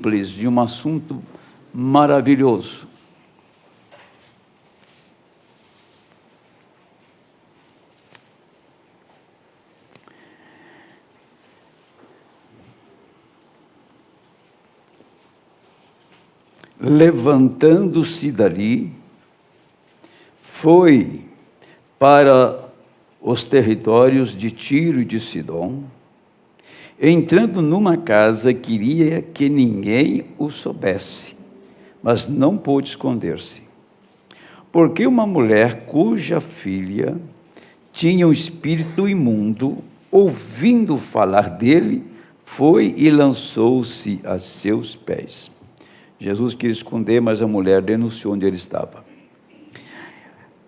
de um assunto maravilhoso. Levantando-se dali, foi para os territórios de Tiro e de Sidom. Entrando numa casa, queria que ninguém o soubesse, mas não pôde esconder-se. Porque uma mulher cuja filha tinha um espírito imundo, ouvindo falar dele, foi e lançou-se a seus pés. Jesus queria esconder, mas a mulher denunciou onde ele estava.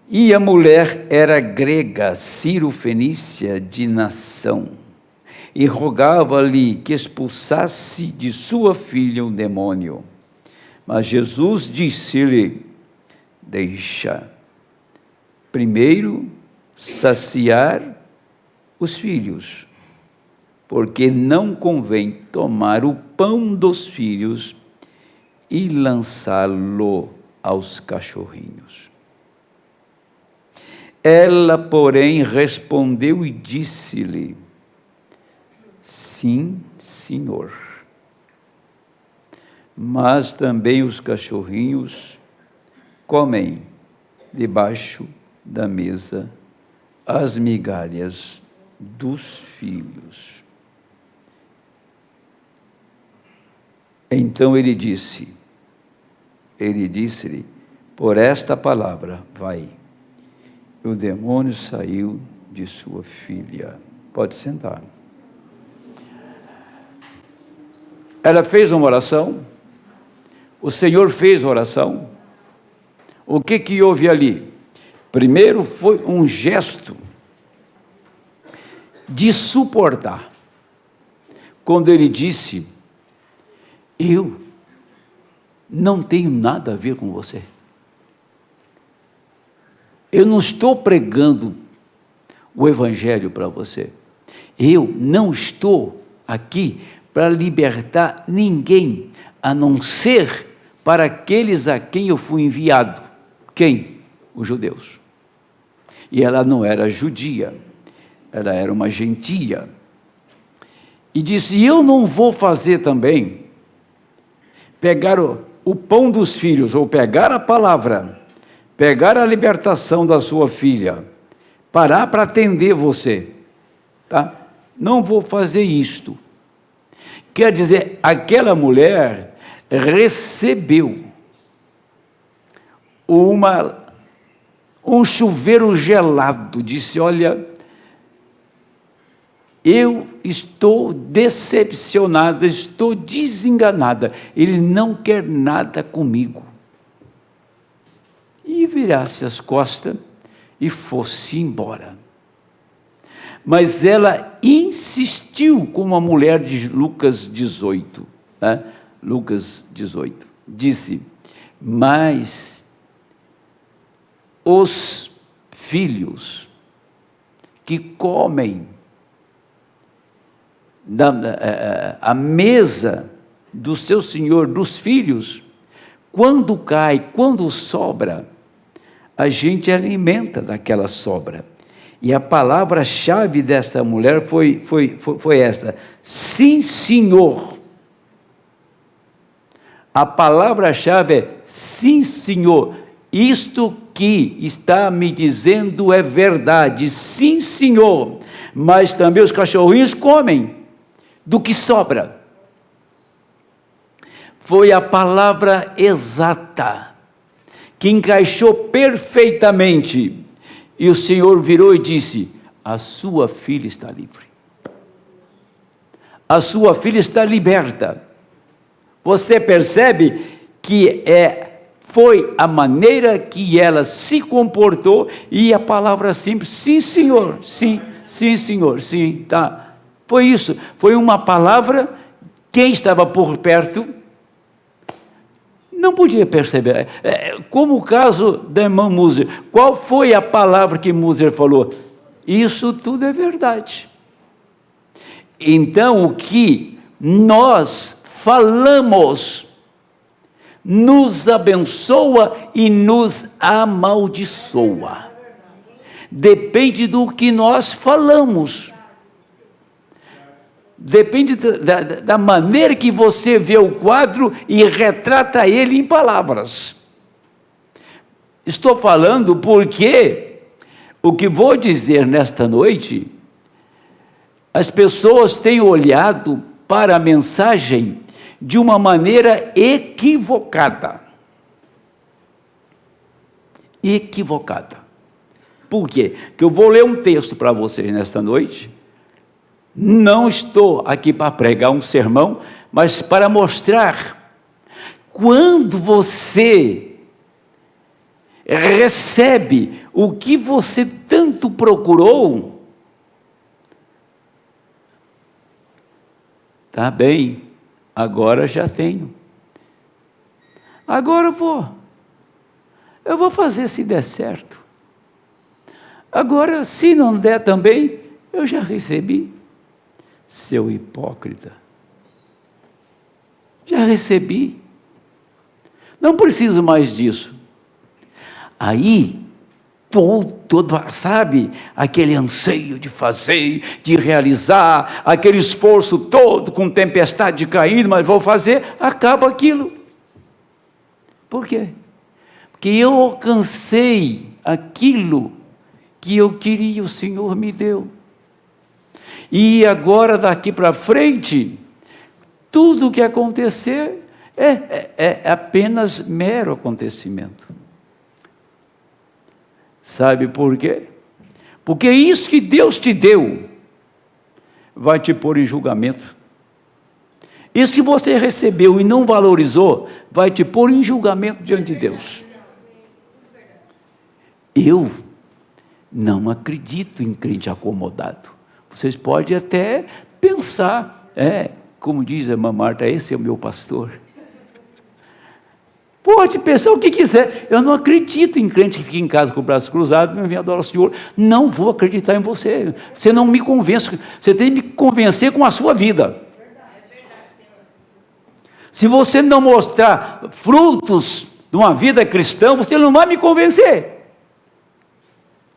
E a mulher era grega, Ciro-fenícia de nação, e rogava-lhe que expulsasse de sua filha um demônio. Mas Jesus disse-lhe: deixa primeiro saciar os filhos, porque não convém tomar o pão dos filhos e lançá-lo aos cachorrinhos. Ela, porém, respondeu e disse-lhe: sim, Senhor. Mas também os cachorrinhos comem debaixo da mesa as migalhas dos filhos. Então ele disse-lhe, por esta palavra, vai. O demônio saiu de sua filha. Pode sentar. Ela fez uma oração, o Senhor fez a oração. O que houve ali? Primeiro foi um gesto de suportar. Quando ele disse: eu não tenho nada a ver com você. Eu não estou pregando o Evangelho para você. Eu não estou aqui para libertar ninguém, a não ser para aqueles a quem eu fui enviado. Quem? Os judeus. E ela não era judia, ela era uma gentia. E disse: eu não vou fazer também, pegar o pão dos filhos, ou pegar a palavra, pegar a libertação da sua filha, parar para atender você, tá? Não vou fazer isto. Quer dizer, aquela mulher recebeu um chuveiro gelado, disse: olha, eu estou decepcionada, estou desenganada, ele não quer nada comigo. E virasse as costas e fosse embora. Mas ela insistiu, como a mulher de Lucas 18, né? Lucas 18, disse: mas os filhos que comem a mesa do seu senhor, dos filhos, quando cai, quando sobra, a gente alimenta daquela sobra. E a palavra-chave dessa mulher foi esta: sim, Senhor. A palavra-chave é sim, Senhor. Isto que está me dizendo é verdade, sim, Senhor. Mas também os cachorrinhos comem do que sobra. Foi a palavra exata, que encaixou perfeitamente. E o Senhor virou e disse: a sua filha está livre. A sua filha está liberta. Você percebe que foi a maneira que ela se comportou, e a palavra simples: sim, Senhor, sim, sim, Senhor, sim, tá. Foi isso, foi uma palavra. Quem estava por perto não podia perceber. Como o caso da irmã Moser. Qual foi a palavra que Moser falou? Isso tudo é verdade. Então, o que nós falamos nos abençoa e nos amaldiçoa. Depende do que nós falamos. Depende da maneira que você vê o quadro e retrata ele em palavras. Estou falando porque o que vou dizer nesta noite, as pessoas têm olhado para a mensagem de uma maneira equivocada. Equivocada. Por quê? Porque eu vou ler um texto para vocês nesta noite. Não estou aqui para pregar um sermão, mas para mostrar quando você recebe o que você tanto procurou, tá bem, agora já tenho. Agora eu vou fazer se der certo. Agora, se não der também, eu já recebi. Seu hipócrita. Já recebi. Não preciso mais disso. Aí, sabe, aquele anseio de fazer, de realizar, aquele esforço todo, com tempestade caindo, mas vou fazer, acaba aquilo. Por quê? Porque eu alcancei aquilo que eu queria, o Senhor me deu. E agora, daqui para frente, tudo o que acontecer é apenas mero acontecimento. Sabe por quê? Porque isso que Deus te deu vai te pôr em julgamento. Isso que você recebeu e não valorizou vai te pôr em julgamento diante de Deus. Eu não acredito em crente acomodado. Vocês podem até pensar, como diz a irmã Marta, esse é o meu pastor. Pode pensar o que quiser. Eu não acredito em crente que fica em casa com o braço cruzado e vem adorar o Senhor. Não vou acreditar em você. Você não me convence. Você tem que me convencer com a sua vida. Se você não mostrar frutos de uma vida cristã, você não vai me convencer.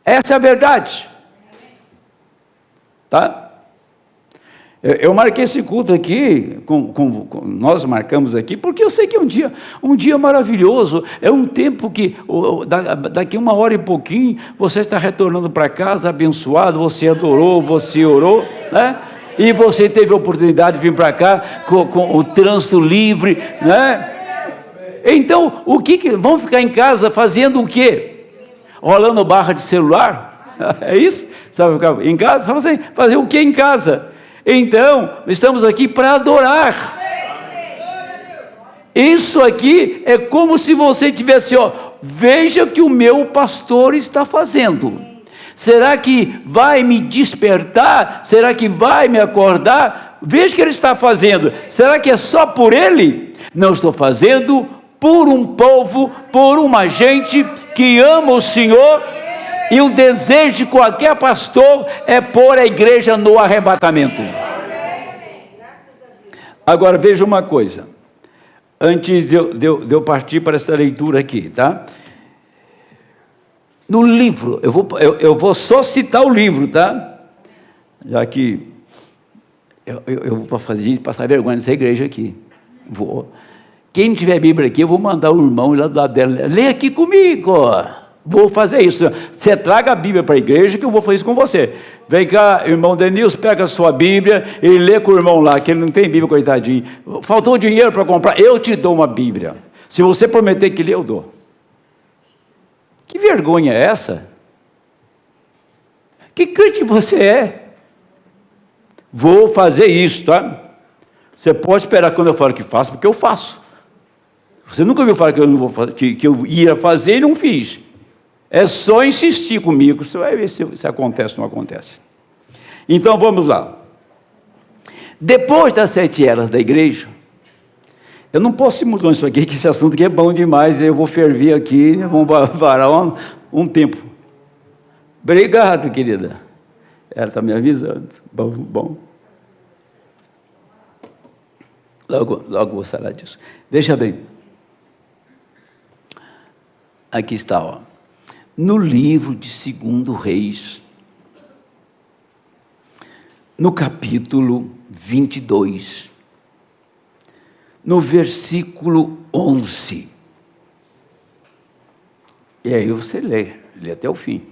Essa é a verdade. Tá? Eu marquei esse culto aqui, nós marcamos aqui, porque eu sei que é um dia maravilhoso, é um tempo que, daqui 1 hora e pouquinho, você está retornando para casa abençoado, você adorou, você orou, né? E você teve a oportunidade de vir para cá com o trânsito livre, né? Então, vamos ficar em casa fazendo o quê? Rolando barra de celular? É isso? Sabe ficar em casa? Fazer o que em casa? Então, estamos aqui para adorar. Isso aqui é como se você tivesse, veja o que o meu pastor está fazendo. Será que vai me despertar? Será que vai me acordar? Veja o que ele está fazendo. Será que é só por ele? Não, estou fazendo por um povo, por uma gente que ama o Senhor. E o desejo de qualquer pastor é pôr a igreja no arrebatamento. Agora veja uma coisa, antes de eu partir para essa leitura aqui, tá? No livro, eu vou só citar o livro, tá? Já que eu vou passar vergonha nessa igreja aqui. Vou. Quem não tiver Bíblia aqui, eu vou mandar o irmão lá do lado dela, lê aqui comigo. Vou fazer isso. Você traga a Bíblia para a igreja que eu vou fazer isso com você. Vem cá, irmão Denilson, pega a sua Bíblia e lê com o irmão lá, que ele não tem Bíblia, coitadinho. Faltou dinheiro para comprar, eu te dou uma Bíblia. Se você prometer que lê, eu dou. Que vergonha é essa? Que crente você é? Vou fazer isso, tá? Você pode esperar quando eu falo que faço, porque eu faço. Você nunca viu falar que eu não vou fazer, que eu ia fazer e não fiz. É só insistir comigo, você vai ver se acontece ou não acontece. Então vamos lá. Depois das 7 eras da igreja, eu não posso ir muito longe isso aqui, que esse assunto aqui é bom demais, eu vou ferver aqui, vamos parar um tempo. Obrigado, querida. Ela está me avisando. Bom. Logo vou falar disso. Veja bem. Aqui está, ó. No livro de 2 Reis, no capítulo 22, no versículo 11. E aí você lê até o fim.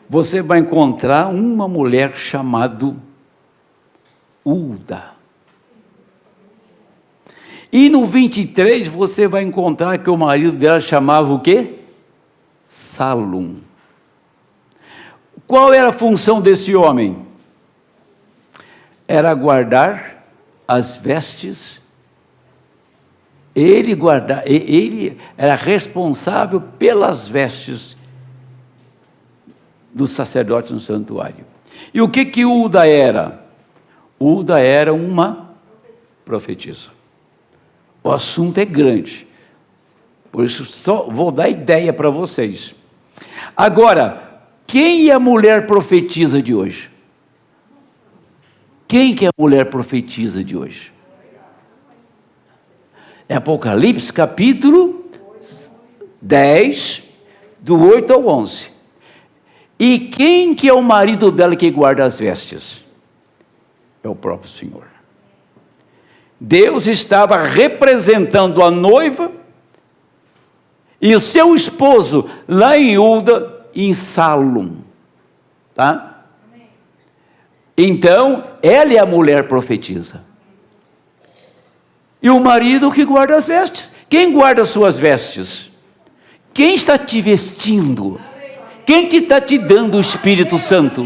Você vai encontrar uma mulher chamada Ulda. E no 23 você vai encontrar que o marido dela chamava o quê? Salum. Qual era a função desse homem? Era guardar as vestes. Ele era responsável pelas vestes do sacerdote no santuário. E o que Ulda era? Ulda era uma profetisa. O assunto é grande, por isso só vou dar ideia para vocês. Agora, quem é a mulher profetisa de hoje? Quem que é a mulher profetisa de hoje? É Apocalipse capítulo 10, do 8 ao 11. E quem que é o marido dela que guarda as vestes? É o próprio Senhor. Deus estava representando a noiva e o seu esposo lá em Ulda, em Salum, tá? Então, ela é a mulher profetisa. E o marido que guarda as vestes. Quem guarda as suas vestes? Quem está te vestindo? Quem está te dando o Espírito Santo?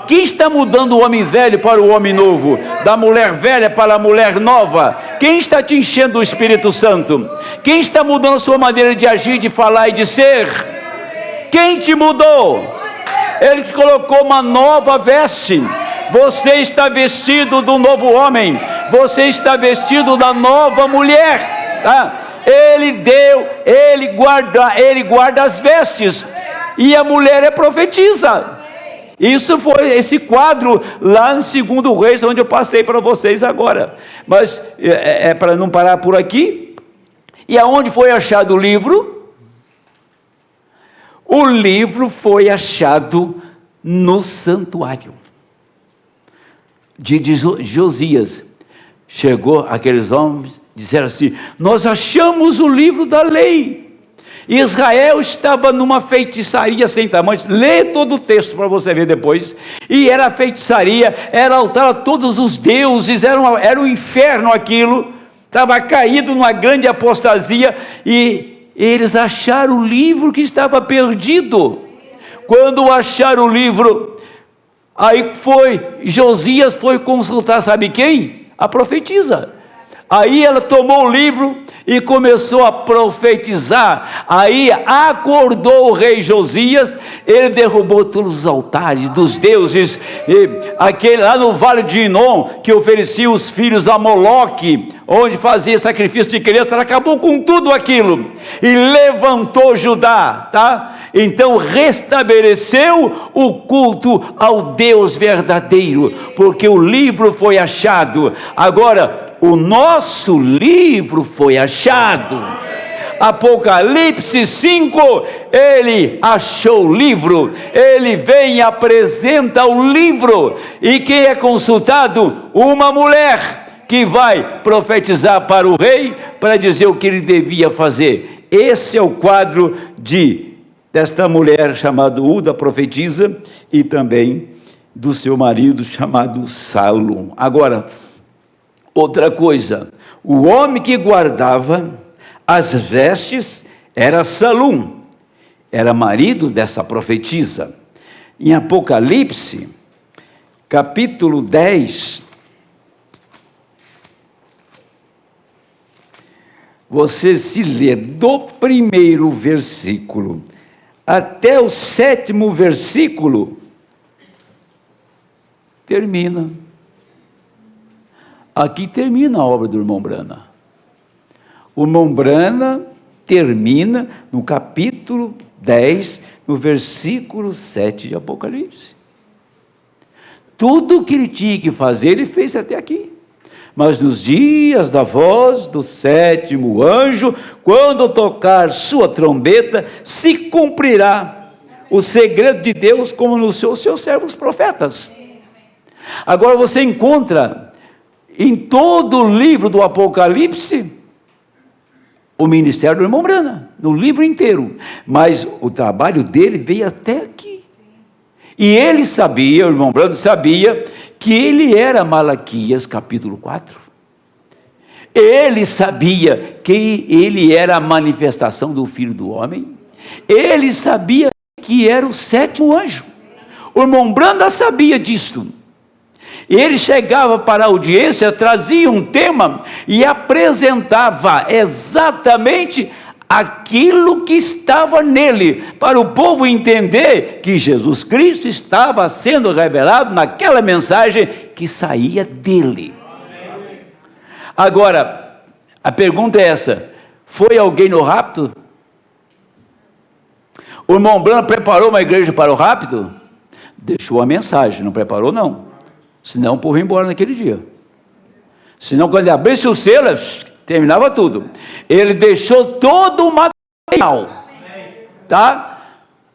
Quem está mudando o homem velho para o homem novo? Da mulher velha para a mulher nova? Quem está te enchendo o Espírito Santo? Quem está mudando a sua maneira de agir, de falar e de ser? Quem te mudou? Ele te colocou uma nova veste. Você está vestido do novo homem. Você está vestido da nova mulher. Tá? Ele guarda as vestes. E a mulher é profetisa. Isso foi esse quadro lá no 2 Reis, onde eu passei para vocês agora. Mas é para não parar por aqui. E aonde foi achado o livro? O livro foi achado no santuário de Josias. Chegou aqueles homens, disseram assim: nós achamos o livro da lei. Israel estava numa feitiçaria sem tamanho. Lê todo o texto para você ver depois. E era feitiçaria, era altar a todos os deuses, era um inferno aquilo. Estava caído numa grande apostasia. E eles acharam o livro que estava perdido. Quando acharam o livro, aí Josias foi consultar, sabe quem? A profetisa. Aí ela tomou o livro e começou a profetizar. Aí acordou o rei Josias, ele derrubou todos os altares dos deuses, aquele lá no vale de Inom, que oferecia os filhos a Moloque, onde fazia sacrifício de criança. Ela acabou com tudo aquilo e levantou Judá, tá? Então restabeleceu o culto ao Deus verdadeiro, porque o livro foi achado. Agora, o nosso livro foi achado. Apocalipse 5, ele achou o livro, ele vem e apresenta o livro, e quem é consultado? Uma mulher que vai profetizar para o rei, para dizer o que ele devia fazer. Esse é o quadro desta mulher chamada Ulda, profetisa, e também do seu marido chamado Salum. Agora, outra coisa, o homem que guardava as vestes era Salum, era marido dessa profetisa. Em Apocalipse, capítulo 10, você se lê do primeiro versículo até o 7º versículo, termina. Aqui termina a obra do irmão Brana. O irmão Brana termina no capítulo 10, no versículo 7 de Apocalipse. Tudo o que ele tinha que fazer, ele fez até aqui. Mas nos dias da voz do sétimo anjo, quando tocar sua trombeta, se cumprirá o segredo de Deus, como nos seus servos profetas. Agora você encontra em todo o livro do Apocalipse o ministério do irmão Branham, no livro inteiro, mas o trabalho dele veio até aqui. E ele sabia, o irmão Branham sabia, que ele era Malaquias capítulo 4. Ele sabia que ele era a manifestação do Filho do Homem. Ele sabia que era o sétimo anjo. O irmão Branham sabia disso. Ele chegava para a audiência, trazia um tema e apresentava exatamente aquilo que estava nele, para o povo entender que Jesus Cristo estava sendo revelado naquela mensagem que saía dele. Agora, a pergunta é essa: foi alguém no rapto? O irmão Branham preparou uma igreja para o rapto? Deixou a mensagem, não preparou não. Senão o povo ia embora naquele dia. Senão quando ele abrisse o selo, terminava tudo. Ele deixou todo o material. Tá?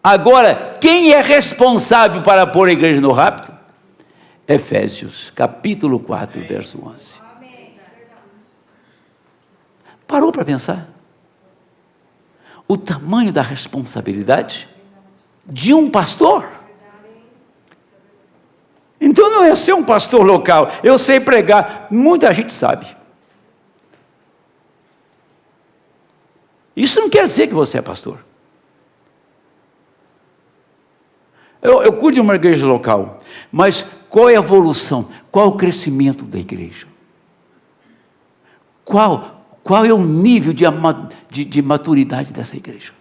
Agora, quem é responsável para pôr a igreja no rapto? Efésios, capítulo 4, verso 11. Parou para pensar? O tamanho da responsabilidade de um pastor. Então não é ser um pastor local, eu sei pregar, muita gente sabe. Isso não quer dizer que você é pastor. Eu cuido de uma igreja local, mas qual é a evolução? Qual é o crescimento da igreja? Qual é o nível de maturidade dessa igreja?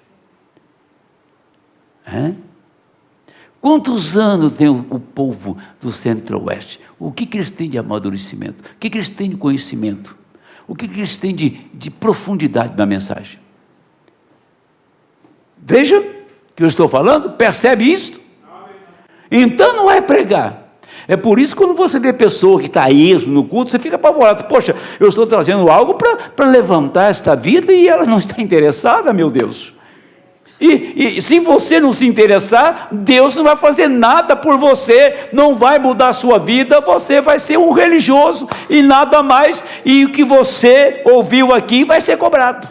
Quantos anos tem o povo do Centro-Oeste? O que eles têm de amadurecimento? O que eles têm de conhecimento? O que eles têm de profundidade na mensagem? Veja que eu estou falando, percebe isso? Então não é pregar. É por isso que quando você vê pessoa que está isso no culto, você fica apavorado. Poxa, eu estou trazendo algo para levantar esta vida e ela não está interessada, meu Deus. E se você não se interessar, Deus não vai fazer nada por você, não vai mudar a sua vida, você vai ser um religioso e nada mais, e o que você ouviu aqui vai ser cobrado.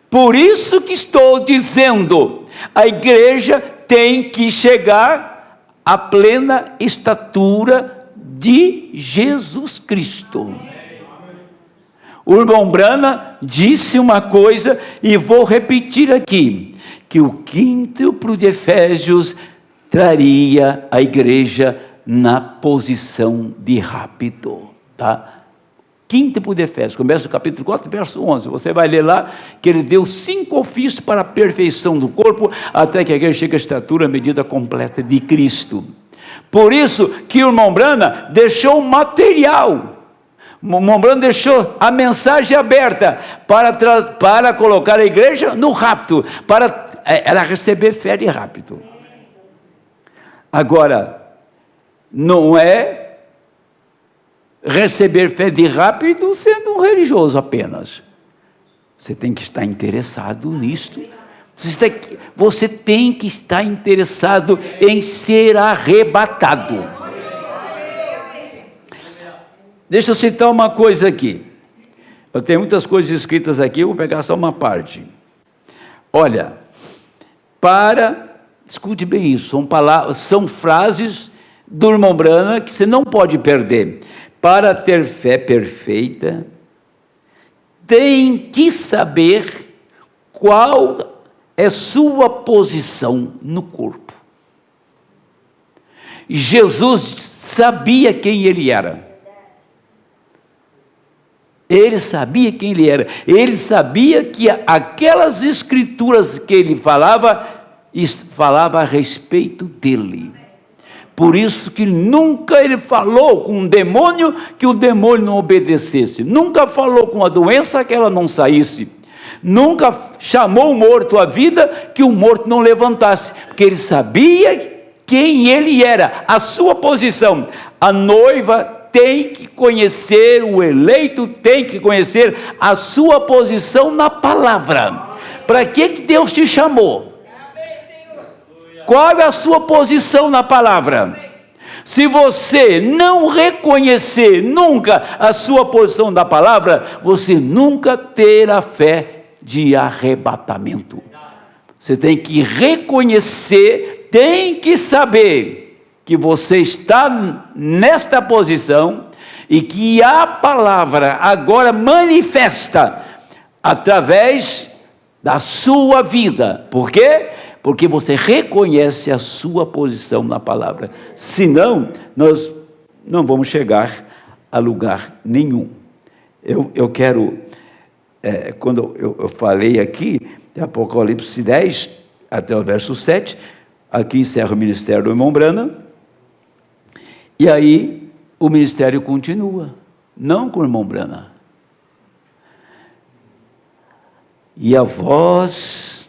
Por isso que estou dizendo, a igreja tem que chegar à plena estatura de Jesus Cristo. O irmão Branham disse uma coisa, e vou repetir aqui, que o quíntuplo de Efésios traria a igreja na posição de rapto, tá? Quíntuplo de Efésios, começa o capítulo 4, verso 11, você vai ler lá, que ele deu 5 ofícios para a perfeição do corpo, até que a igreja chegue à estatura, à medida completa de Cristo. Por isso que o irmão Branham deixou material, o irmão Branham deixou a mensagem aberta para colocar a igreja no rapto, para ela receber fé de rapto. Agora, não é receber fé de rapto sendo um religioso apenas. Você tem que estar interessado nisto. Você tem que estar interessado em ser arrebatado. Deixa eu citar uma coisa aqui. Eu tenho muitas coisas escritas aqui, eu vou pegar só uma parte. Olha, escute bem isso, são frases do irmão Branham que você não pode perder. Para ter fé perfeita, tem que saber qual é sua posição no corpo. Jesus sabia quem ele era. Ele sabia quem ele era. Ele sabia que aquelas escrituras que ele falava a respeito dele. Por isso que nunca ele falou com um demônio que o demônio não obedecesse. Nunca falou com a doença que ela não saísse. Nunca chamou o morto à vida que o morto não levantasse. Porque ele sabia quem ele era, a sua posição. A noiva tem que conhecer, o eleito tem que conhecer a sua posição na palavra. Para que Deus te chamou? Qual é a sua posição na palavra? Se você não reconhecer nunca a sua posição na palavra, você nunca terá fé de arrebatamento. Você tem que reconhecer, tem que saber que você está nesta posição e que a palavra agora manifesta através da sua vida. Por quê? Porque você reconhece a sua posição na palavra. Senão, nós não vamos chegar a lugar nenhum. Eu quero, quando eu falei aqui, de Apocalipse 10, até o verso 7, aqui encerra o ministério do irmão Branham, e aí o ministério continua, não com o irmão Branham. E a voz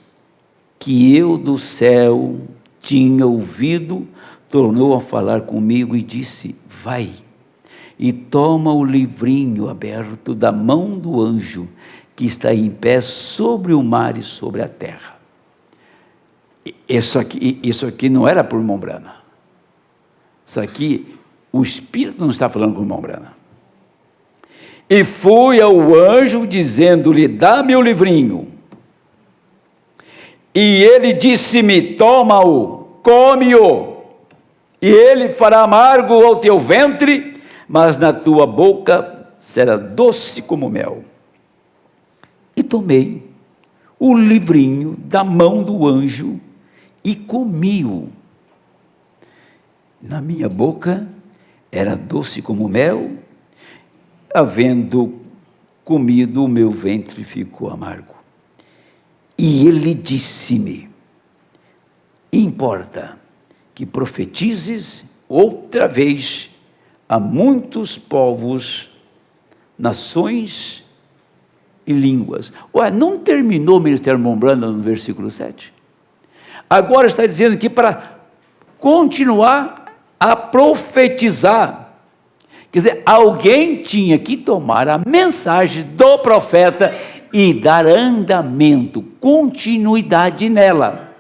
que eu do céu tinha ouvido, tornou a falar comigo e disse: vai, e toma o livrinho aberto da mão do anjo, que está em pé sobre o mar e sobre a terra. Isso aqui não era para o irmão Branham. Isso aqui, o Espírito não está falando com o irmão Branham. E fui ao anjo, dizendo-lhe: dá-me o livrinho. E ele disse-me: toma-o, come-o, e ele fará amargo ao teu ventre, mas na tua boca será doce como mel. E tomei o livrinho da mão do anjo e comi-o. Na minha boca era doce como mel, havendo comido, o meu ventre ficou amargo. E ele disse-me: importa que profetizes outra vez a muitos povos, nações e línguas. Ué, não terminou o ministério irmão Branham no versículo 7? Agora está dizendo que para continuar a profetizar, quer dizer, alguém tinha que tomar a mensagem do profeta e dar andamento, continuidade nela.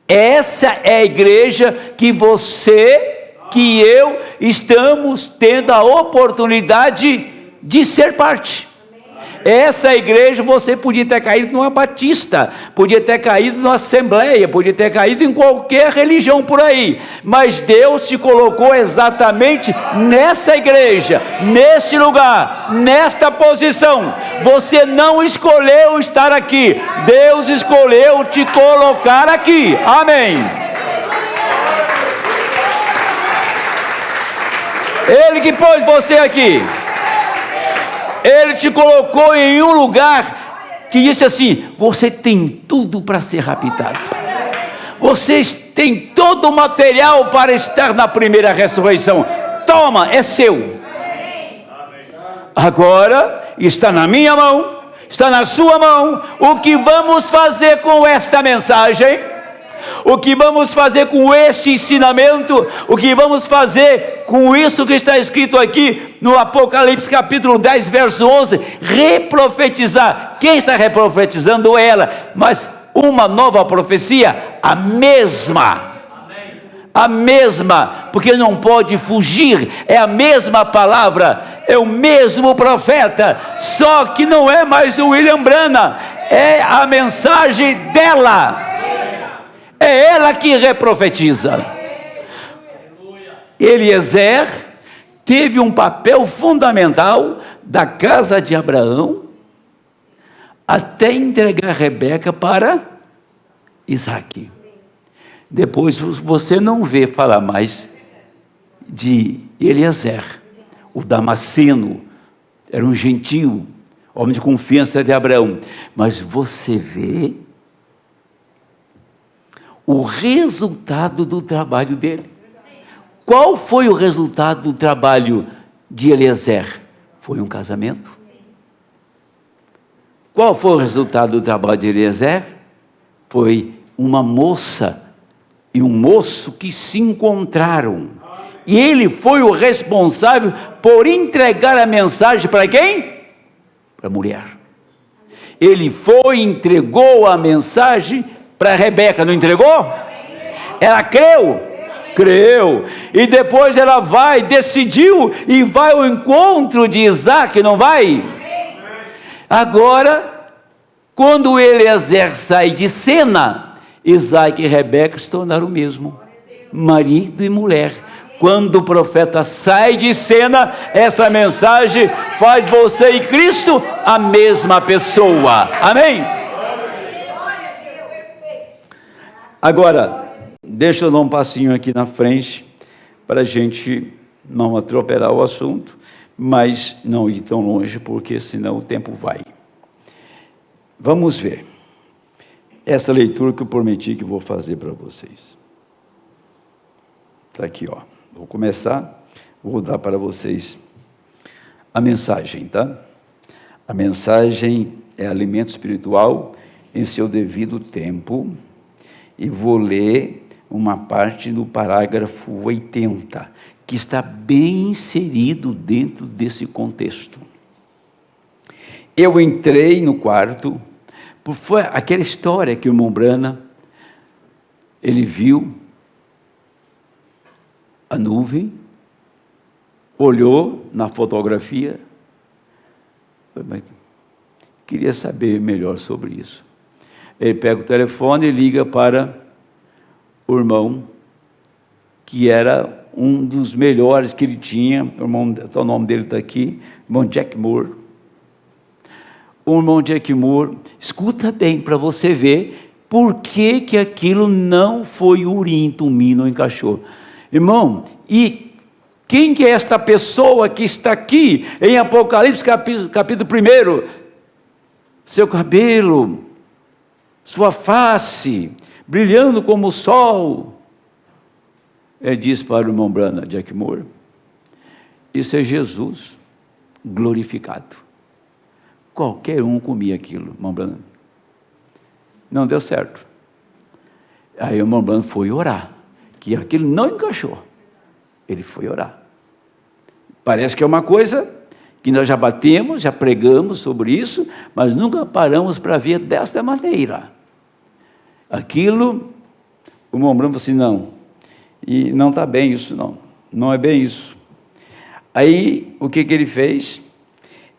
Essa é a igreja que você, que eu, estamos tendo a oportunidade de ser parte. Essa igreja, você podia ter caído numa batista, podia ter caído numa assembleia, podia ter caído em qualquer religião por aí, mas Deus te colocou exatamente nessa igreja, neste lugar, nesta posição. Você não escolheu estar aqui, Deus escolheu te colocar aqui. Amém. Ele que pôs você aqui. Ele te colocou em um lugar que disse assim: você tem tudo para ser raptado. Vocês têm todo o material para estar na primeira ressurreição. Toma, é seu. Agora está na minha mão, está na sua mão. O que vamos fazer com esta mensagem? O que vamos fazer com este ensinamento? O que vamos fazer com isso que está escrito aqui no Apocalipse capítulo 10, verso 11? Reprofetizar. Quem está reprofetizando? Ela. Mas uma nova profecia, a mesma, porque não pode fugir, é a mesma palavra, é o mesmo profeta, só que não é mais o William Branham, é a mensagem dela. É ela que reprofetiza. Eliezer teve um papel fundamental da casa de Abraão até entregar Rebeca para Isaque. Depois você não vê falar mais de Eliezer, o Damasceno, era um gentio, homem de confiança de Abraão, mas você vê o resultado do trabalho dele. Qual foi o resultado do trabalho de Eliezer? Foi um casamento. Qual foi o resultado do trabalho de Eliezer? Foi uma moça e um moço que se encontraram, E ele foi o responsável por entregar a mensagem para quem? Para a mulher. Ele foi e entregou a mensagem para Rebeca, não entregou? Ela creu? Creu. E depois ela vai, decidiu e vai ao encontro de Isaac, não vai? Agora, quando Eliezer sai de cena, Isaac e Rebeca se tornaram o mesmo, marido e mulher. Quando o profeta sai de cena, essa mensagem faz você e Cristo a mesma pessoa. Amém? Agora, deixa eu dar um passinho aqui na frente, para a gente não atropelar o assunto, mas não ir tão longe, porque senão o tempo vai. Vamos ver essa leitura que eu prometi que vou fazer para vocês. Está aqui, ó. Vou começar, vou dar para vocês a mensagem, tá? A mensagem é alimento espiritual em seu devido tempo, e vou ler uma parte do parágrafo 80, que está bem inserido dentro desse contexto. Eu entrei no quarto, foi aquela história que o irmão Brana, ele viu a nuvem, olhou na fotografia, queria saber melhor sobre isso. Ele pega o telefone e liga para o irmão, que era um dos melhores que ele tinha, o nome dele está aqui, o irmão Jack Moore. O irmão Jack Moore, escuta bem para você ver por que aquilo não foi Urim, Tumim, não encaixou. Irmão, e quem que é esta pessoa que está aqui em Apocalipse capítulo 1? Seu cabelo, sua face, brilhando como o sol. Ele diz para o irmão Branham, Jack Moore, isso é Jesus glorificado. Qualquer um comia aquilo, irmão Branham. Não deu certo. Aí o irmão Branham foi orar, que aquilo não encaixou. Ele foi orar. Parece que é uma coisa que nós já batemos, já pregamos sobre isso, mas nunca paramos para ver desta maneira. Aquilo, o irmão Branham falou assim, não, e não está bem isso não é bem isso. Aí, o que ele fez?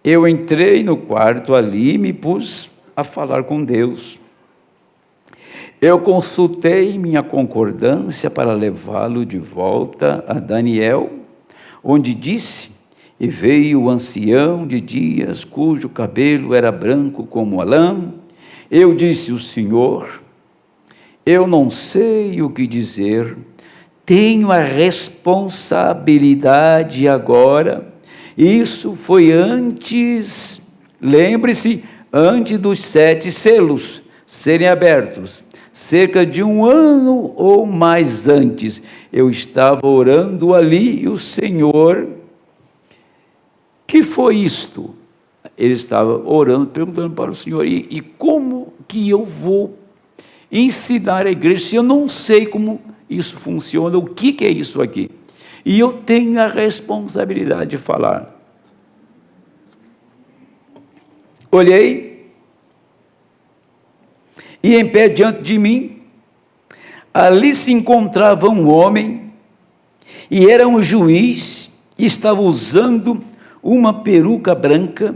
Eu entrei no quarto ali e me pus a falar com Deus. Eu consultei minha concordância para levá-lo de volta a Daniel, onde disse, e veio o ancião de dias, cujo cabelo era branco como a lã. Eu disse, o Senhor, eu não sei o que dizer, tenho a responsabilidade agora. Isso foi antes, lembre-se, antes dos 7 selos serem abertos. Cerca de 1 ano ou mais antes, eu estava orando ali e o Senhor, que foi isto? Ele estava orando, perguntando para o Senhor, e como que eu vou ensinar a igreja se eu não sei como isso funciona, o que é isso aqui? E eu tenho a responsabilidade de falar. Olhei, e em pé diante de mim, ali se encontrava um homem, e era um juiz, e estava usando uma peruca branca.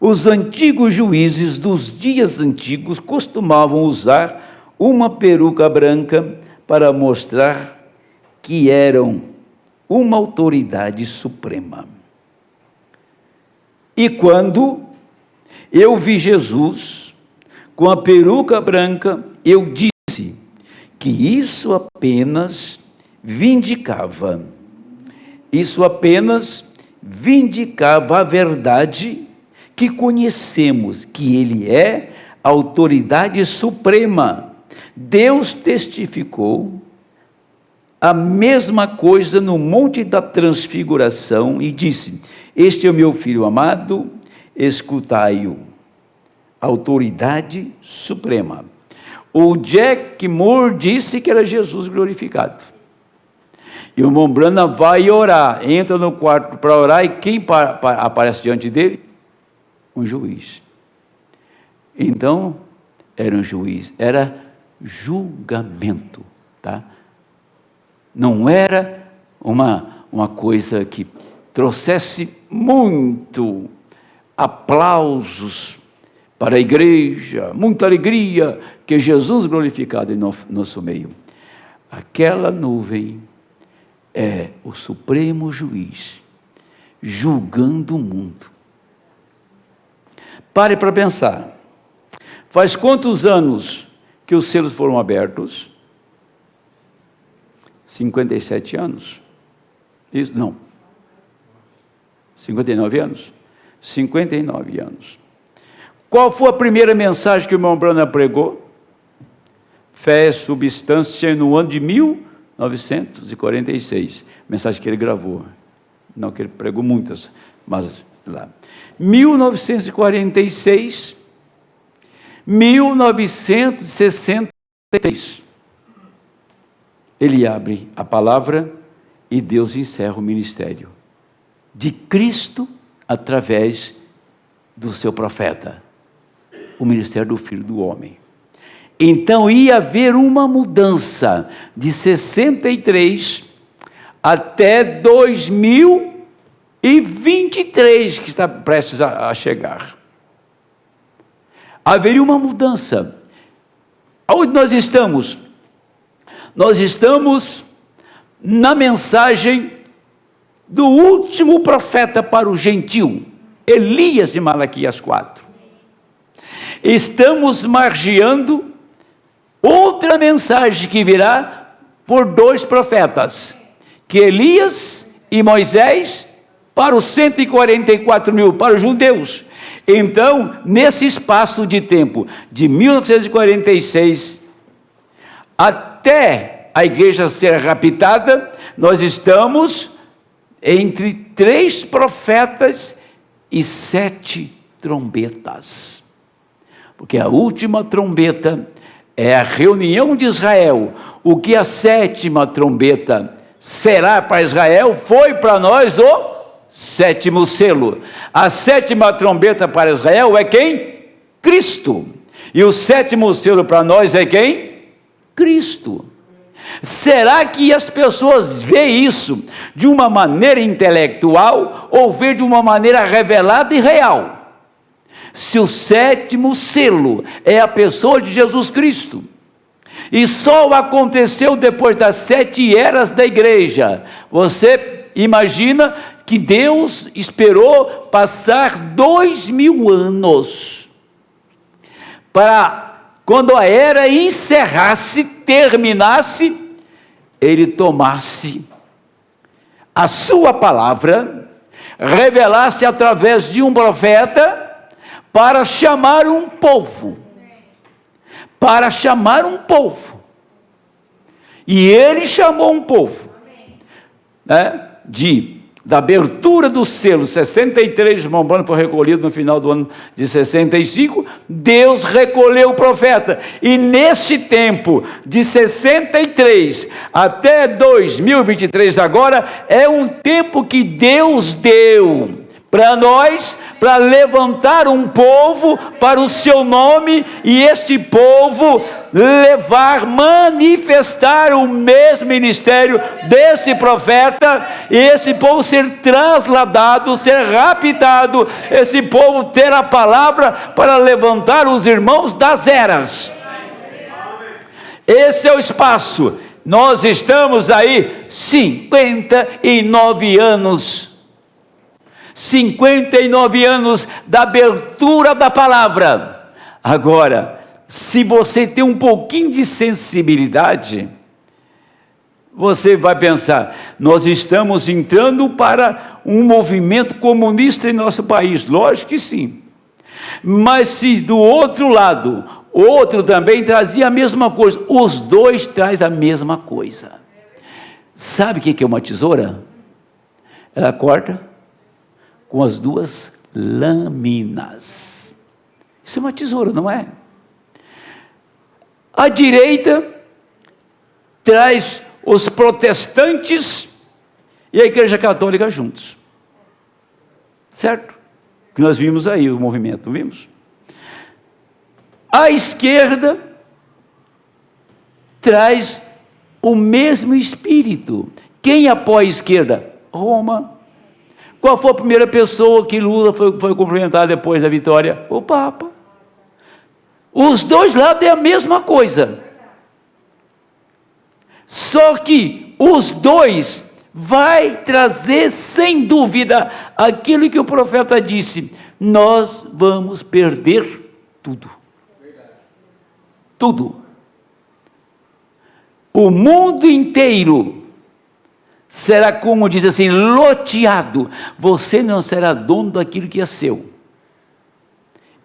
Os antigos juízes dos dias antigos costumavam usar uma peruca branca para mostrar que eram uma autoridade suprema. E quando eu vi Jesus com a peruca branca, eu disse que isso apenas vindicava a verdade que conhecemos, que ele é a autoridade suprema. Deus testificou a mesma coisa no Monte da Transfiguração e disse, este é o meu filho amado, escutai-o. Autoridade suprema. O Jack Moore disse que era Jesus glorificado. E o irmão Branham vai orar, entra no quarto para orar, e quem aparece diante dele? Um juiz. Então, era um juiz, era julgamento, tá? Não era uma coisa que trouxesse muito aplausos para a igreja, muita alegria, que Jesus glorificado em nosso meio. Aquela nuvem é o supremo juiz, julgando o mundo. Pare para pensar. Faz quantos anos que os selos foram abertos? 57 anos? Isso? Não. 59 anos? 59 anos. Qual foi a primeira mensagem que o irmão Branham pregou? Fé, substância, no ano de 1946. Mensagem que ele gravou. Não que ele pregou muitas, mas lá. 1946, 1963. Ele abre a palavra e Deus encerra o ministério de Cristo através do seu profeta, o ministério do Filho do Homem. Então ia haver uma mudança de 63 até 2023, que está prestes a chegar. Haveria uma mudança. Onde nós estamos? Nós estamos na mensagem do último profeta para o gentio, Elias de Malaquias 4. Estamos margeando outra mensagem que virá por dois profetas, que Elias e Moisés, para os 144.000, para os judeus. Então, nesse espaço de tempo, de 1946 até a igreja ser raptada, nós estamos entre 3 profetas e 7 trombetas. Porque a última trombeta é a reunião de Israel. O que a 7ª trombeta será para Israel, foi para nós o 7º selo. A 7ª trombeta para Israel é quem? Cristo. E o 7º selo para nós é quem? Cristo. Será que as pessoas veem isso de uma maneira intelectual ou veem de uma maneira revelada e real? Se o 7º selo é a pessoa de Jesus Cristo, e só aconteceu depois das 7 eras da igreja, você imagina que Deus esperou passar 2000 anos para, quando a era encerrasse, terminasse, ele tomasse a sua palavra, revelasse através de um profeta, para chamar um povo. Para chamar um povo. E ele chamou um povo. Né? Da abertura do selo, 63, irmão Branham foi recolhido no final do ano de 65, Deus recolheu o profeta, e neste tempo, de 63 até 2023 agora, é um tempo que Deus deu para nós, para levantar um povo para o seu nome, e este povo manifestar o mesmo ministério desse profeta, e esse povo ser trasladado, ser raptado, esse povo ter a palavra para levantar os irmãos das eras. Esse é o espaço. Nós estamos aí 59 anos. 59 anos da abertura da palavra. Agora, se você tem um pouquinho de sensibilidade, você vai pensar, nós estamos entrando para um movimento comunista em nosso país. Lógico que sim. Mas se do outro lado, outro também trazia a mesma coisa, os dois trazem a mesma coisa. Sabe o que é uma tesoura? Ela corta com as 2 lâminas. Isso é uma tesoura, não é? A direita traz os protestantes e a Igreja Católica juntos. Certo? Que nós vimos aí o movimento, vimos? A esquerda traz o mesmo espírito. Quem apoia a esquerda? Roma. Qual foi a primeira pessoa que Lula foi cumprimentar depois da vitória? O Papa. Os dois lados é a mesma coisa. Só que os dois vai trazer, sem dúvida, aquilo que o profeta disse: nós vamos perder tudo. Tudo. O mundo inteiro será, como diz assim, loteado. Você não será dono daquilo que é seu.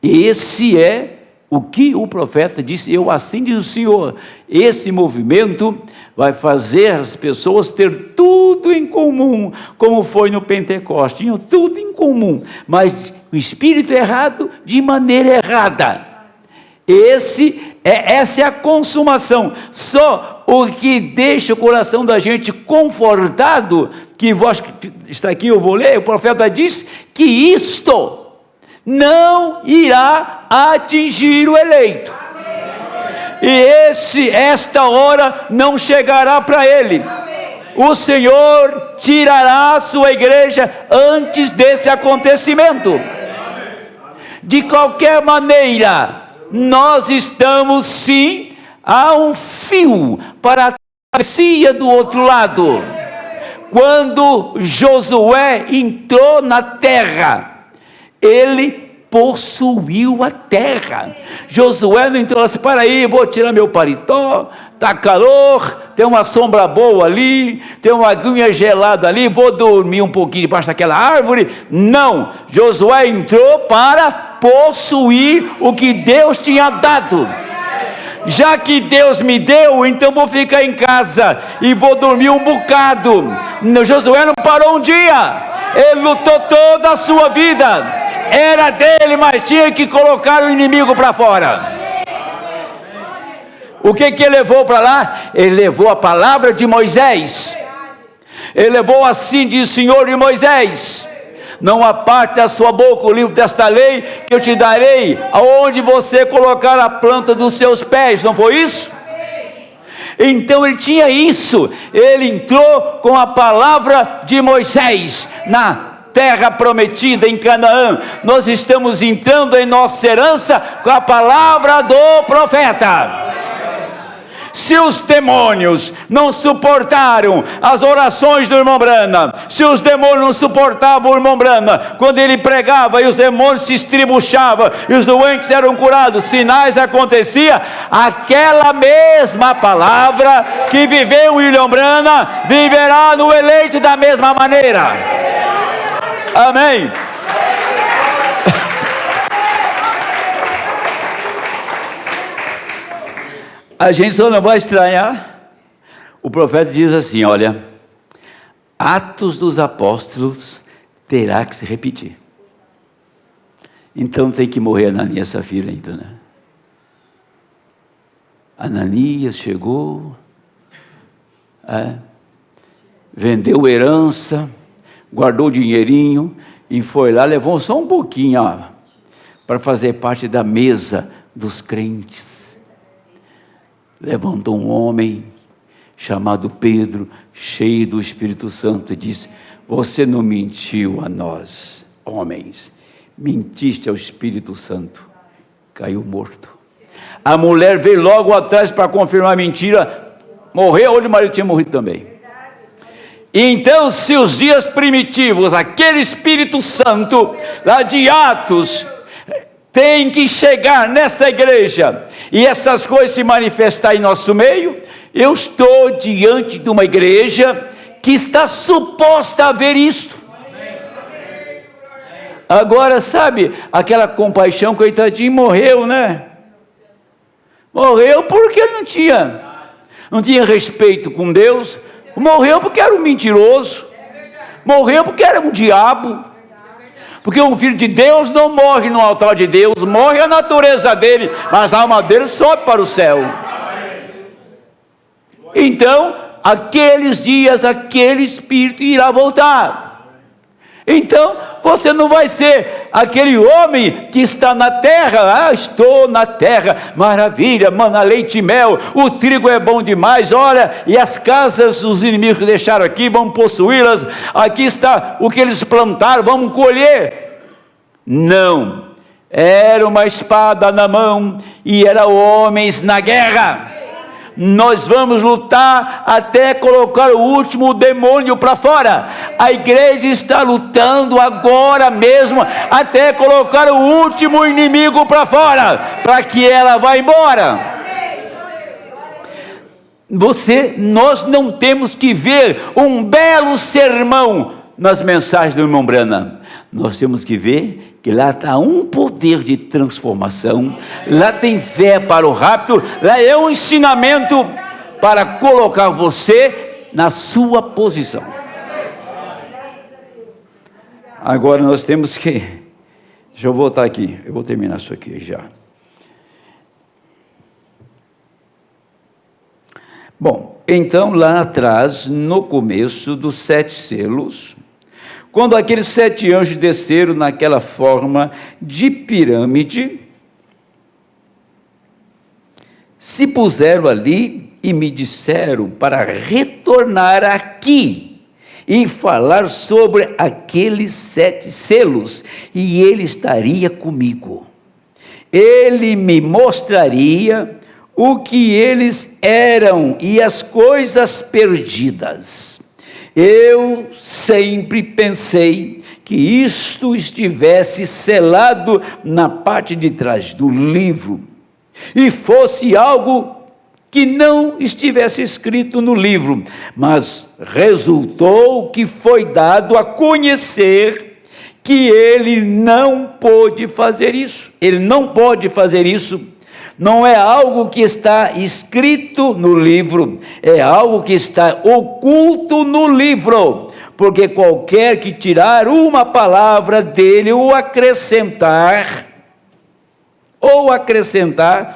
Esse é o que o profeta disse. Eu assim diz o Senhor. Esse movimento vai fazer as pessoas ter tudo em comum, como foi no Pentecostes. Tinham tudo em comum, mas o espírito errado de maneira errada. Essa é a consumação. Só o que deixa o coração da gente confortado, que está aqui, eu vou ler, o profeta diz que isto não irá atingir o eleito. E esta hora não chegará para ele. O Senhor tirará a sua igreja antes desse acontecimento. De qualquer maneira, nós estamos sim a um fio para a travessia do outro lado. Quando Josué entrou na terra, ele possuiu a terra. Josué não entrou assim: para aí, vou tirar meu paletó, está calor, tem uma sombra boa ali, tem uma aguinha gelada ali, vou dormir um pouquinho debaixo daquela árvore. Não, Josué entrou para possuir o que Deus tinha dado. Já que Deus me deu, então vou ficar em casa e vou dormir um bocado. Josué não parou um dia, ele lutou toda a sua vida. Era dele, mas tinha que colocar o inimigo para fora. O que ele levou para lá? Ele levou a palavra de Moisés. Ele levou assim diz o Senhor de Moisés: não aparte da sua boca o livro desta lei, que eu te darei aonde você colocar a planta dos seus pés. Não foi isso? Então ele tinha isso. Ele entrou com a palavra de Moisés na terra prometida em Canaã. Nós estamos entrando em nossa herança com a palavra do profeta. Se os demônios não suportaram as orações do irmão Branham, se os demônios não suportavam o irmão Branham, quando ele pregava e os demônios se estribuchavam e os doentes eram curados, sinais aconteciam, aquela mesma palavra que viveu William Branham viverá no eleito da mesma maneira. Amém. A gente só não vai estranhar. O profeta diz assim: olha, Atos dos Apóstolos terá que se repetir. Então tem que morrer Ananias e Safira ainda, né? Ananias chegou, vendeu herança, guardou o dinheirinho e foi lá, levou só um pouquinho para fazer parte da mesa dos crentes. Levantou um homem chamado Pedro, cheio do Espírito Santo, e disse: você não mentiu a nós, homens, mentiste ao Espírito Santo. Caiu morto. A mulher veio logo atrás para confirmar a mentira, morreu, onde o marido tinha morrido também. Então, se os dias primitivos, aquele Espírito Santo lá de Atos tem que chegar nessa igreja e essas coisas se manifestar em nosso meio, eu estou diante de uma igreja que está suposta a ver isto. Agora, sabe, aquela compaixão, coitadinho, morreu, né? Morreu porque não tinha respeito com Deus. Morreu porque era um mentiroso. Morreu porque era um diabo. Porque um filho de Deus não morre no altar de Deus, morre a natureza dele, mas a alma dele sobe para o céu. Então, aqueles dias, aquele Espírito irá voltar. Então, você não vai ser aquele homem que está na terra, estou na terra, maravilha, mana leite e mel, o trigo é bom demais, olha, e as casas os inimigos deixaram aqui, vamos possuí-las, aqui está o que eles plantaram, vamos colher. Não, era uma espada na mão, e era homens na guerra. Nós vamos lutar até colocar o último demônio para fora. A igreja está lutando agora mesmo até colocar o último inimigo para fora, para que ela vá embora. Nós não temos que ver um belo sermão nas mensagens do irmão Branham. Nós temos que ver que lá está um poder de transformação, lá tem fé para o rapto, lá é um ensinamento para colocar você na sua posição. Agora nós temos que, deixa eu voltar aqui, eu vou terminar isso aqui já. Bom, então lá atrás, no começo dos 7 selos, quando aqueles 7 anjos desceram naquela forma de pirâmide, se puseram ali e me disseram para retornar aqui e falar sobre aqueles 7 selos, e ele estaria comigo. Ele me mostraria o que eles eram e as coisas perdidas. Eu sempre pensei que isto estivesse selado na parte de trás do livro, e fosse algo que não estivesse escrito no livro, mas resultou que foi dado a conhecer que ele não pôde fazer isso. Ele não pode fazer isso. Não é algo que está escrito no livro, é algo que está oculto no livro, porque qualquer que tirar uma palavra dele ou acrescentar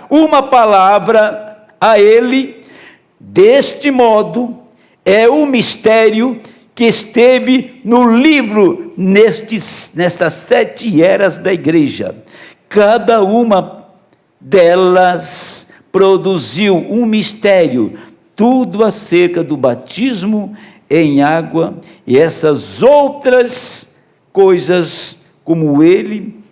uma palavra a ele, deste modo, é um mistério que esteve no livro, nestas 7 eras da igreja. Cada uma delas produziu um mistério, tudo acerca do batismo em água, e essas outras coisas, como ele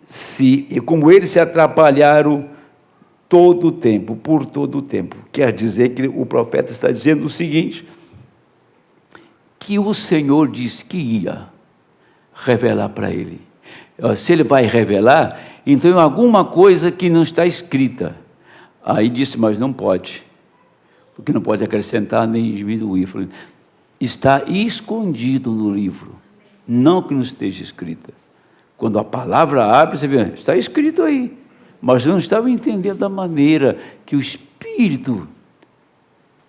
se atrapalharam todo o tempo, por todo o tempo. Quer dizer que o profeta está dizendo o seguinte, que o Senhor disse que ia revelar para ele. Se ele vai revelar, então é alguma coisa que não está escrita. Aí disse, mas não pode, porque não pode acrescentar nem diminuir. Falei, está escondido no livro, não que não esteja escrita. Quando a palavra abre, você vê, está escrito aí, mas eu não estava entendendo da maneira que o Espírito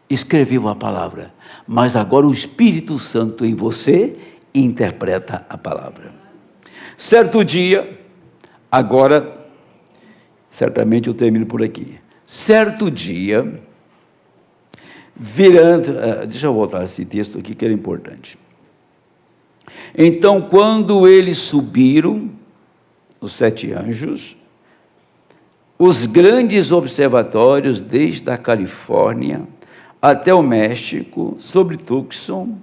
escreveu a palavra. Mas agora o Espírito Santo em você interpreta a palavra. Certo dia, agora, certamente eu termino por aqui. Certo dia, deixa eu voltar a esse texto aqui que era importante. Então, quando eles subiram, os 7 anjos, os grandes observatórios, desde a Califórnia até o México, sobre Tucson,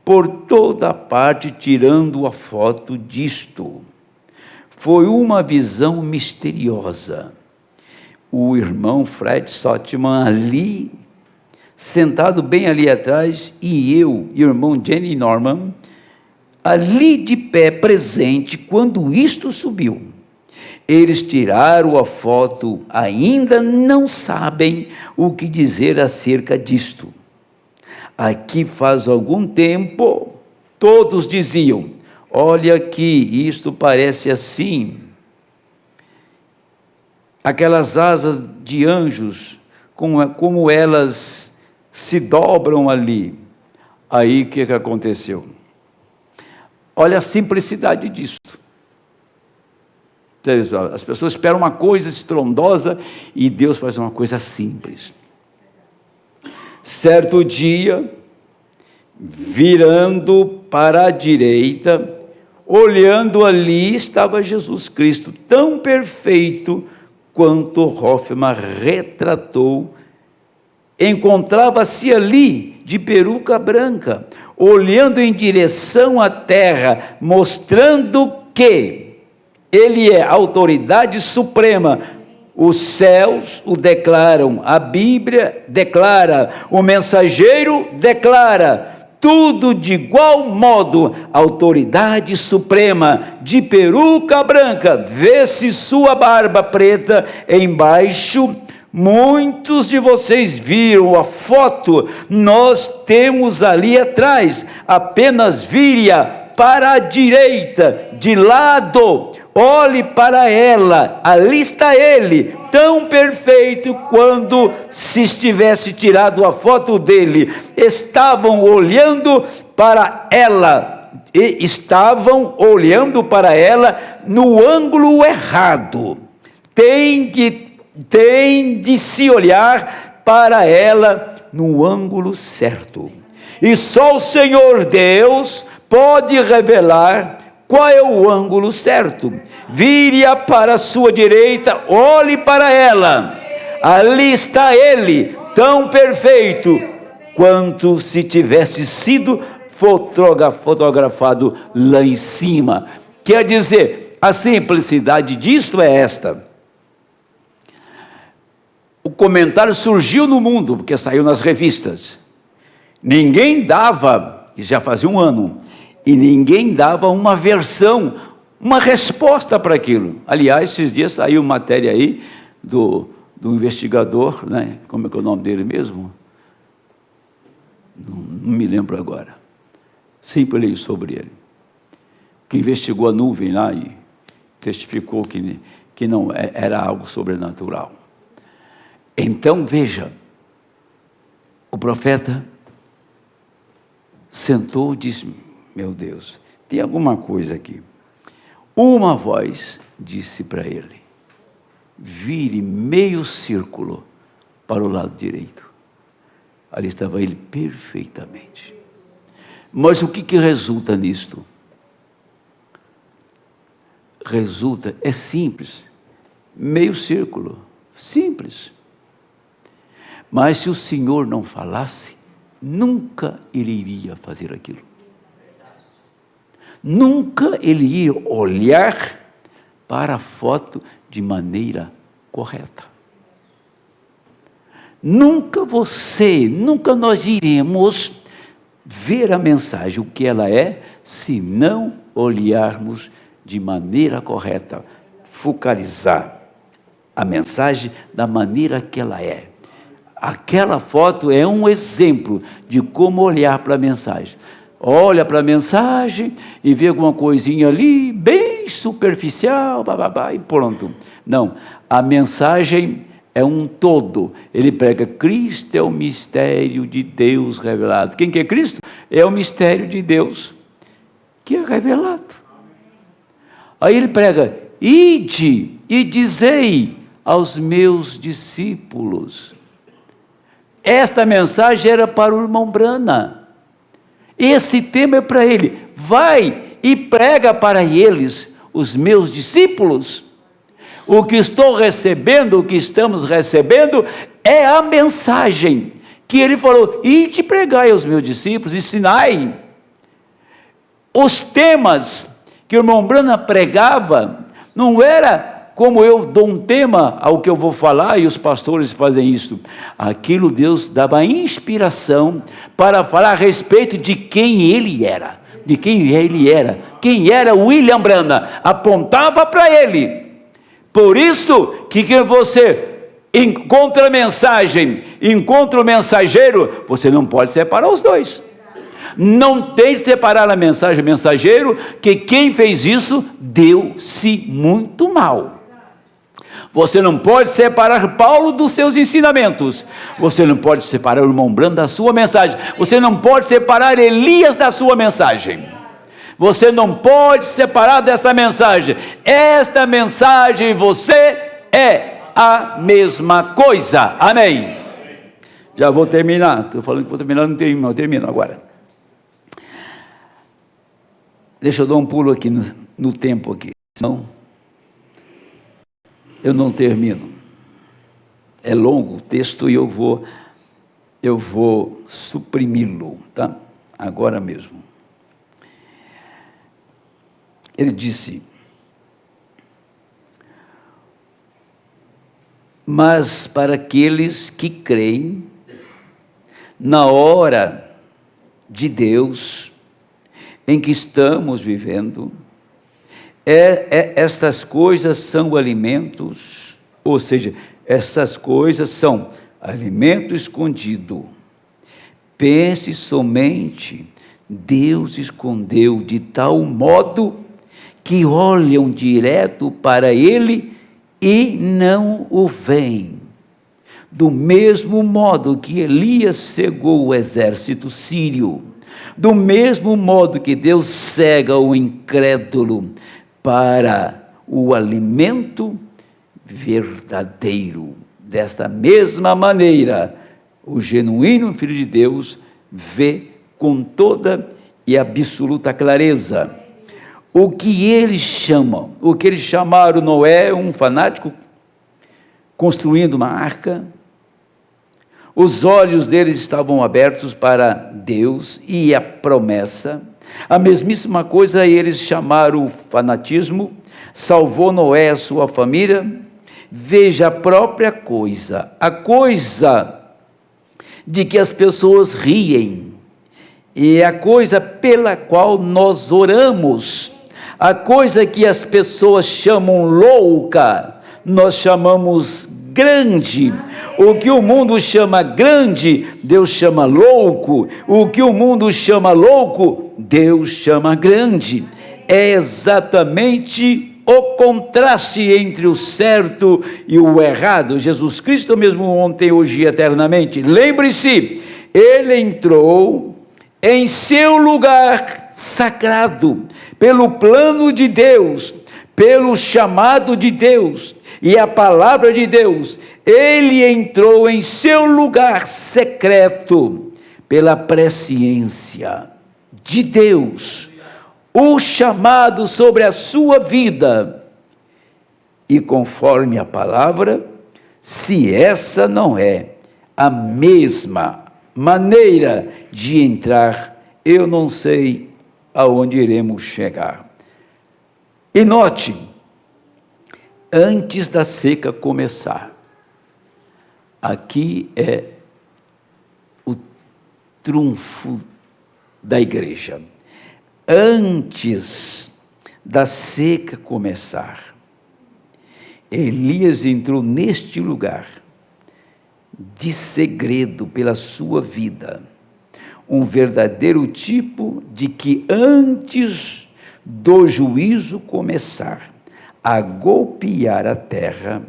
por toda parte, tirando a foto disto. Foi uma visão misteriosa. O irmão Fred Sotman ali, sentado bem ali atrás, e eu, e o irmão Jenny Norman, ali de pé, presente, quando isto subiu. Eles tiraram a foto, ainda não sabem o que dizer acerca disto. Aqui faz algum tempo, todos diziam, olha aqui, isto parece assim. Aquelas asas de anjos, como elas se dobram ali. Aí o que aconteceu? Olha a simplicidade disso. As pessoas esperam uma coisa estrondosa e Deus faz uma coisa simples. Certo dia, virando para a direita, olhando ali, estava Jesus Cristo, tão perfeito quanto Hoffmann retratou. Encontrava-se ali, de peruca branca, olhando em direção à terra, mostrando que ele é a autoridade suprema. Os céus o declaram, a Bíblia declara, o mensageiro declara, tudo de igual modo, autoridade suprema, de peruca branca, vê-se sua barba preta embaixo. Muitos de vocês viram a foto, nós temos ali atrás, apenas vire-a para a direita, de lado, olhe para ela, ali está ele, tão perfeito quando se estivesse tirado a foto dele. Estavam olhando para ela, e estavam olhando para ela no ângulo errado. Tem de se olhar para ela no ângulo certo. E só o Senhor Deus pode revelar qual é o ângulo certo. Vire-a para a sua direita, olhe para ela. Ali está ele, tão perfeito quanto se tivesse sido fotografado lá em cima. Quer dizer, a simplicidade disso é esta. O comentário surgiu no mundo, porque saiu nas revistas. Ninguém dava, já fazia um ano, e ninguém dava uma versão, uma resposta para aquilo. Aliás, esses dias saiu matéria aí do investigador, né? Como é que é o nome dele mesmo? Não me lembro agora. Sempre leio sobre ele. Que investigou a nuvem lá e testificou que não era algo sobrenatural. Então, veja, o profeta sentou e disse, meu Deus, tem alguma coisa aqui. Uma voz disse para ele, vire meio círculo para o lado direito. Ali estava ele perfeitamente. Mas o que resulta nisto? É simples, meio círculo, simples. Mas se o Senhor não falasse, nunca ele iria fazer aquilo. Nunca ele ia olhar para a foto de maneira correta. Nunca nós iremos ver a mensagem, o que ela é, se não olharmos de maneira correta, focalizar a mensagem da maneira que ela é. Aquela foto é um exemplo de como olhar para a mensagem. Olha para a mensagem e vê alguma coisinha ali, bem superficial, bababá, e pronto. Não, a mensagem é um todo. Ele prega, Cristo é o mistério de Deus revelado. Quem que é Cristo? É o mistério de Deus que é revelado. Aí ele prega, ide e dizei aos meus discípulos. Esta mensagem era para o irmão Brana. Esse tema é para ele. Vai e prega para eles, os meus discípulos. O que estou recebendo, o que estamos recebendo, é a mensagem que ele falou. Ide pregai aos meus discípulos, ensinai. Os temas que o irmão Brana pregava, não era como eu dou um tema ao que eu vou falar, e os pastores fazem isso. Aquilo Deus dava inspiração para falar a respeito de quem ele era. Quem era William Brana, apontava para ele. Por isso que você encontra a mensagem, encontra o mensageiro, você não pode separar os dois. Não tem de separar a mensagem e o mensageiro, que quem fez isso deu-se muito mal. Você não pode separar Paulo dos seus ensinamentos. Você não pode separar o irmão Brando da sua mensagem. Você não pode separar Elias da sua mensagem. Você não pode separar dessa mensagem. Esta mensagem e você é a mesma coisa. Amém. Já vou terminar. Estou falando que vou terminar, não termino, eu termino agora. Deixa eu dar um pulo aqui no tempo aqui, senão eu não termino. É longo o texto e eu vou suprimi-lo, tá? Agora mesmo. Ele disse: mas para aqueles que creem, na hora de Deus em que estamos vivendo, estas coisas são alimentos, ou seja, essas coisas são alimento escondido. Pense somente, Deus escondeu de tal modo que olham direto para Ele e não o veem. Do mesmo modo que Elias cegou o exército sírio, do mesmo modo que Deus cega o incrédulo para o alimento verdadeiro. Desta mesma maneira, o genuíno Filho de Deus vê com toda e absoluta clareza o que eles chamaram Noé, um fanático, construindo uma arca. Os olhos deles estavam abertos para Deus e a promessa. A mesmíssima coisa eles chamaram o fanatismo. Salvou Noé e a sua família. Veja a própria coisa, a coisa de que as pessoas riem, e a coisa pela qual nós oramos, a coisa que as pessoas chamam louca, nós chamamos grande. O que o mundo chama grande, Deus chama louco. O que o mundo chama louco, Deus chama grande. É exatamente o contraste entre o certo e o errado. Jesus Cristo mesmo ontem, hoje e eternamente. Lembre-se, Ele entrou em seu lugar sagrado, pelo plano de Deus, pelo chamado de Deus e a palavra de Deus. Ele entrou em seu lugar secreto, pela presciência de Deus, o chamado sobre a sua vida. E conforme a palavra, se essa não é a mesma maneira de entrar, eu não sei aonde iremos chegar. E note, antes da seca começar, aqui é o trunfo da igreja. Antes da seca começar, Elias entrou neste lugar de segredo pela sua vida, um verdadeiro tipo de que antes do juízo começar a golpear a terra,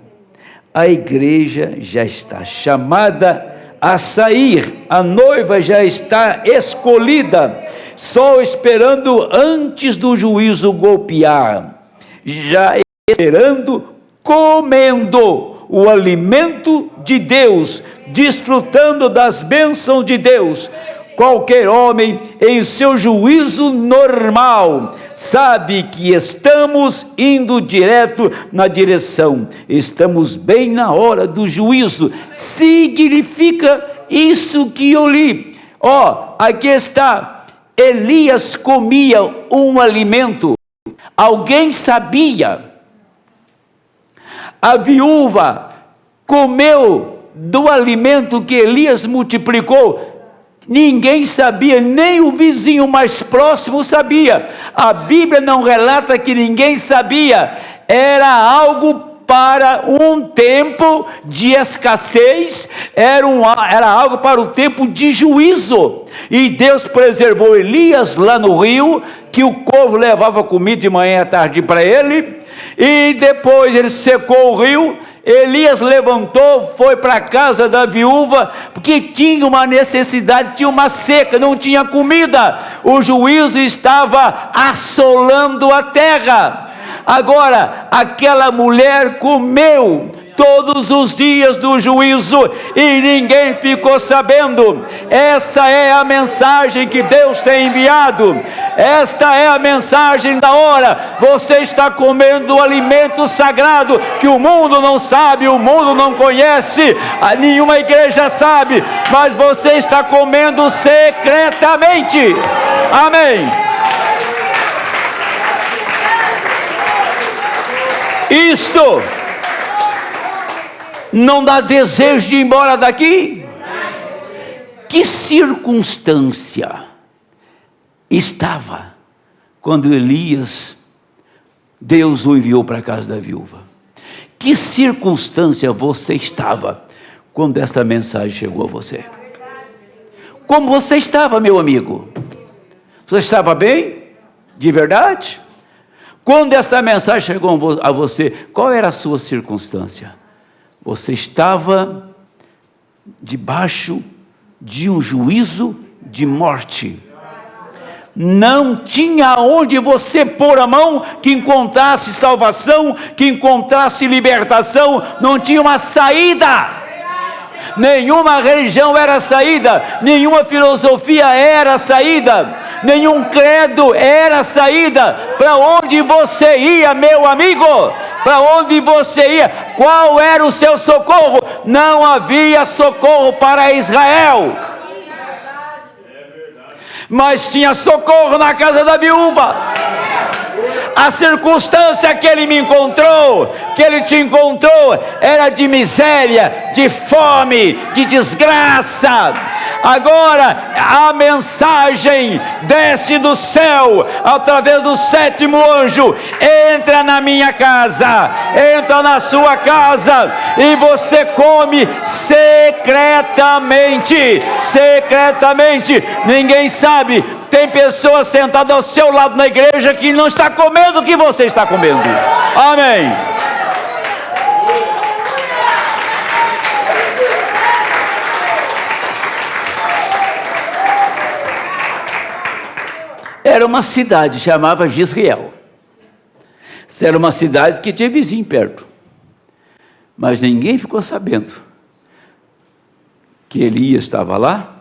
a igreja já está chamada a sair, a noiva já está escolhida, só esperando antes do juízo golpear, já esperando, comendo o alimento de Deus, desfrutando das bênçãos de Deus. Qualquer homem em seu juízo normal sabe que estamos indo direto na direção, estamos bem na hora do juízo. Significa isso que eu li. Aqui está, Elias comia um alimento, alguém sabia. A viúva comeu do alimento que Elias multiplicou. Ninguém sabia, nem o vizinho mais próximo sabia. A Bíblia não relata que ninguém sabia. Era algo para um tempo de escassez, era algo para o tempo de juízo. E Deus preservou Elias lá no rio, que o povo levava comida de manhã e à tarde para ele, e depois ele secou o rio. Elias levantou, foi para a casa da viúva, porque tinha uma necessidade, tinha uma seca, não tinha comida, o juízo estava assolando a terra. Agora, aquela mulher comeu todos os dias do juízo e ninguém ficou sabendo. Essa é a mensagem que Deus tem enviado. Esta é a mensagem da hora. Você está comendo o alimento sagrado que o mundo não sabe, o mundo não conhece, nenhuma igreja sabe, mas você está comendo secretamente. Amém. Isto não dá desejo de ir embora daqui? Que circunstância estava quando Elias, Deus o enviou para a casa da viúva? Que circunstância você estava quando esta mensagem chegou a você? Como você estava, meu amigo? Você estava bem? De verdade? Quando esta mensagem chegou a você, qual era a sua circunstância? Você estava debaixo de um juízo de morte. Não tinha onde você pôr a mão que encontrasse salvação, que encontrasse libertação, não tinha uma saída. Nenhuma religião era saída, nenhuma filosofia era saída, nenhum credo era saída. Para onde você ia, meu amigo? Para onde você ia? Qual era o seu socorro? Não havia socorro para Israel, mas tinha socorro na casa da viúva. A circunstância que ele me encontrou, que ele te encontrou, era de miséria, de fome, de desgraça. Agora a mensagem desce do céu através do sétimo anjo, entra na minha casa, entra na sua casa, e você come secretamente. Secretamente, ninguém sabe. Tem pessoas sentadas ao seu lado na igreja que não está comendo o que você está comendo. Amém. Era uma cidade, chamava Jezreel. Era uma cidade que tinha vizinho perto, mas ninguém ficou sabendo que Elias estava lá.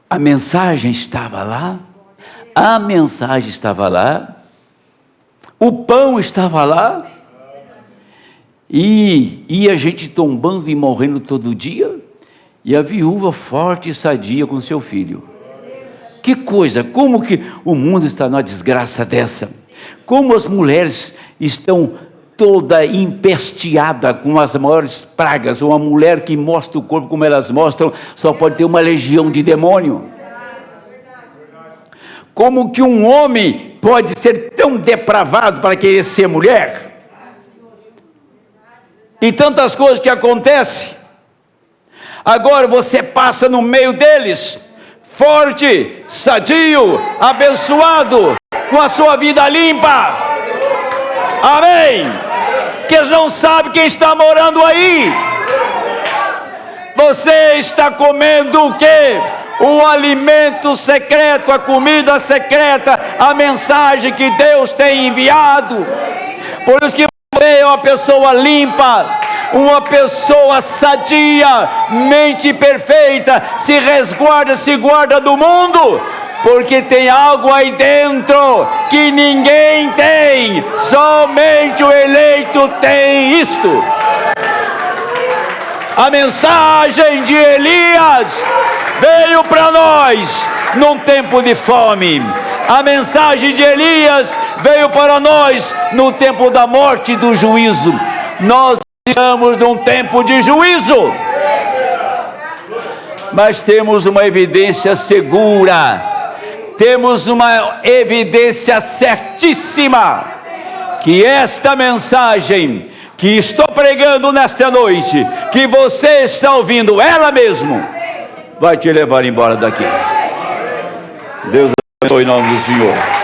A mensagem estava lá, a mensagem estava lá, o pão estava lá, e a gente tombando e morrendo todo dia, e a viúva forte e sadia com seu filho. Que coisa, como que o mundo está numa desgraça dessa? Como as mulheres estão toda empesteada com as maiores pragas. Uma mulher que mostra o corpo como elas mostram, só pode ter uma legião de demônio. Como que um homem pode ser tão depravado para querer ser mulher? E tantas coisas que acontecem. Agora você passa no meio deles, forte, sadio, abençoado, com a sua vida limpa. Amém. Que eles não sabem quem está morando aí. Você está comendo o quê? O alimento secreto, a comida secreta, a mensagem que Deus tem enviado. Por isso que você é uma pessoa limpa, uma pessoa sadia, mente perfeita, se resguarda, se guarda do mundo, porque tem algo aí dentro que ninguém tem, somente o eleito tem isto. A mensagem de Elias veio para nós num tempo de fome. A mensagem de Elias veio para nós no tempo da morte e do juízo. Nós estamos num tempo de juízo, mas temos uma evidência segura. Temos uma evidência certíssima que esta mensagem que estou pregando nesta noite, que você está ouvindo, ela mesmo vai te levar embora daqui. Deus abençoe em nome do Senhor.